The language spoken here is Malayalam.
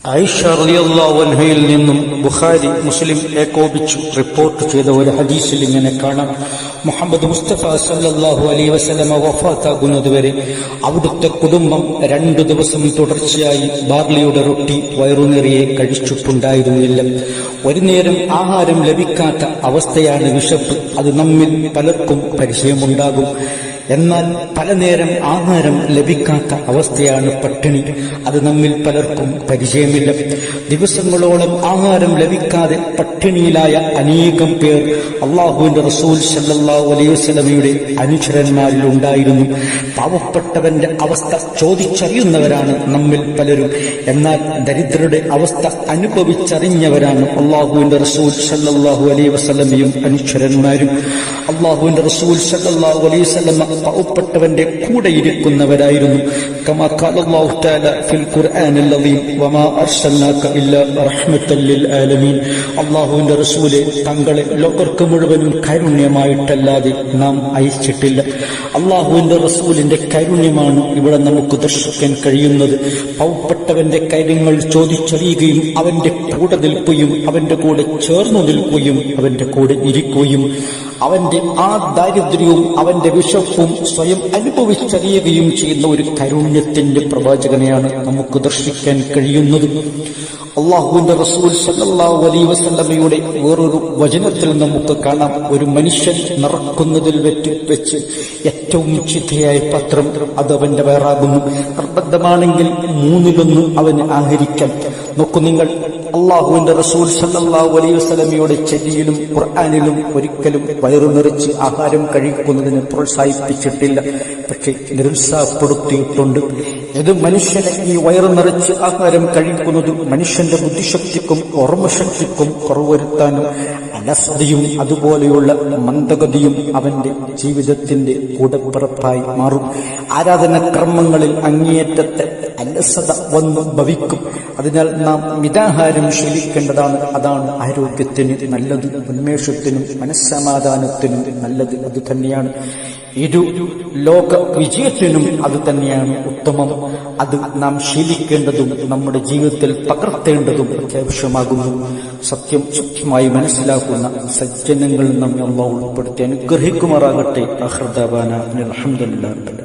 ആയിഷ റളിയല്ലാഹു അൻഹയിൽ നിന്നും ബുഖാരി മുസ്ലിം ഏകോപിച്ചു റിപ്പോർട്ട് ചെയ്ത ഒരു ഹദീസിൽ ഇങ്ങനെ കാണാം, മുഹമ്മദ് മുസ്തഫ സല്ലല്ലാഹു അലൈഹി വസല്ലമ വഫാത്താകുന്നതുവരെ അവിടുത്തെ കുടുംബം 2 ദിവസം തുടർച്ചയായി ബാർലിയുടെ റൊട്ടി വയറുനിറയെ കഴിച്ചിട്ടുണ്ടായിരുന്നില്ല. ഒരു നേരം ആഹാരം ലഭിക്കാത്ത അവസ്ഥയാണ് വിശപ്പ്. അത് നമ്മിൽ പലർക്കും പരിചയമുണ്ടാകും. എന്നാൽ പല നേരം ആഹാരം ലഭിക്കാത്ത അവസ്ഥയാണ് പട്ടിണി. അത് നമ്മിൽ പലർക്കും പരിചയമില്ല. ദിവസങ്ങളോളം ആഹാരം ലഭിക്കാതെ പട്ടിണിയിലായ അനേകം പേർ അള്ളാഹുവിന്റെ റസൂൽ സല്ലല്ലാഹു അലൈഹി വസല്ലമയുടെ അനുചരന്മാരിൽ ഉണ്ടായിരുന്നു. പാവപ്പെട്ടവന്റെ അവസ്ഥ ചോദിച്ചറിയുന്നവരാണ് നമ്മിൽ പലരും. എന്നാൽ ദരിദ്രരുടെ അവസ്ഥ അനുഭവിച്ചറിഞ്ഞവരാണ് അള്ളാഹുവിന്റെ റസൂൽ സല്ലല്ലാഹു അലൈഹി വസല്ലമയും അനുചരന്മാരും. അള്ളാഹുവിന്റെ റസൂൽ സല്ലല്ലാഹു അലൈഹി വസല്ലമ പാവപ്പെട്ടവന്റെ കൂടെ ഇരിക്കുന്നവരായിരുന്നു. കമാ ഖാല അല്ലാഹു തആല ഫിൽ ഖുർആനിൽ അദീം വമാ അർസൽനാക ഇല്ലാ റഹ്മത്തൽ ലിൽ ആലമീൻ. അല്ലാഹുവിന്റെ റസൂലേ, തങ്ങളെ ലോകർക്ക് മുഴുവനും കാരുണ്യമായിട്ടല്ലാതെ നാം അയച്ചിട്ടില്ല. അല്ലാഹുവിന്റെ റസൂലിന്റെ കാരുണ്യമാണ് ഇവിടെ നമുക്ക് ദർശിക്കാൻ കഴിയുന്നത്. പാവപ്പെട്ടവന്റെ കാര്യങ്ങൾ ചോദിച്ചറിയുകയും അവന്റെ കൂടെ നിൽക്കുകയും അവന്റെ കൂടെ ചേർന്നു നിൽക്കുകയും അവന്റെ കൂടെ ഇരിക്കുകയും അവന്റെ ആ ദാരിദ്ര്യവും അവന്റെ വിശപ്പും സ്വയം അനുഭവിച്ചറിയുകയും ചെയ്യുന്ന ഒരു കാരുണ്യത്തിന്റെ പ്രവാചകനെയാണ് നമുക്ക് ദർശിക്കാൻ കഴിയുന്നത്. അള്ളാഹുവിന്റെ റസൂൽ സല്ലല്ലാഹു അലൈഹി വസല്ലമയുടെ വേറൊരു വചനത്തിൽ നമുക്ക് കാണാം, ഒരു മനുഷ്യൻ നിറക്കുന്നതിൽ വെച്ച് ഏറ്റവും ചിട്ടയായ പാത്രം അത് അവന്റെ വയറാകുന്നു. നിർബന്ധമാണെങ്കിൽ 1/3 അവന് ആഹരിക്കാൻ നോക്കൂ. നിങ്ങൾ അള്ളാഹുവിന്റെ റസൂൽ സല്ലല്ലാഹു അലൈഹി വസല്ലമയുടെ ചര്യയിലും ഖുർആനിലും ഒരിക്കലും വയറു നിറച്ച് ആഹാരം കഴിക്കുന്നതിന് പ്രോത്സാഹിപ്പിച്ചിട്ടില്ല. പക്ഷെ നിരുത്സാഹപ്പെടുത്തിയിട്ടുണ്ട്. ഇത് മനുഷ്യനെ ഈ വയറു നിറച്ച് ആഹാരം കഴിക്കുന്നത് മനുഷ്യന്റെ ബുദ്ധിശക്തിക്കും ഓർമ്മശക്തിക്കും കുറവ് വരുത്താനും അലസതയും അതുപോലെയുള്ള മന്ദഗതിയും അവന്റെ ജീവിതത്തിന്റെ കൂടപ്പിറപ്പായി മാറും. ആരാധനക്രമങ്ങളിൽ അങ്ങേയറ്റത്തെ അലസത വന്നു ഭവിക്കും. അതിനാൽ നാം മിതാഹാരം ശീലിക്കേണ്ടതാണ്. അതാണ് ആരോഗ്യത്തിന് നല്ലത്, ഉന്മേഷത്തിനും മനസ്സമാധാനത്തിനും നല്ലത്. അത് തന്നെയാണ് ലോക വിജയത്തിനും അത് തന്നെയാണ് ഉത്തമം. അത് നാം ശീലിക്കേണ്ടതും നമ്മുടെ ജീവിതത്തിൽ പകർത്തേണ്ടതും അത്യാവശ്യമാകുന്നു. സത്യമായി മനസ്സിലാക്കുന്ന സജ്ജനങ്ങൾ നമ്മെ അല്ലാഹു ഉൾപ്പെടുത്തി അനുഗ്രഹിക്കുമാറാകട്ടെ. ആഖിറു ദഅവാനാ അൽഹംദുലില്ലാഹി.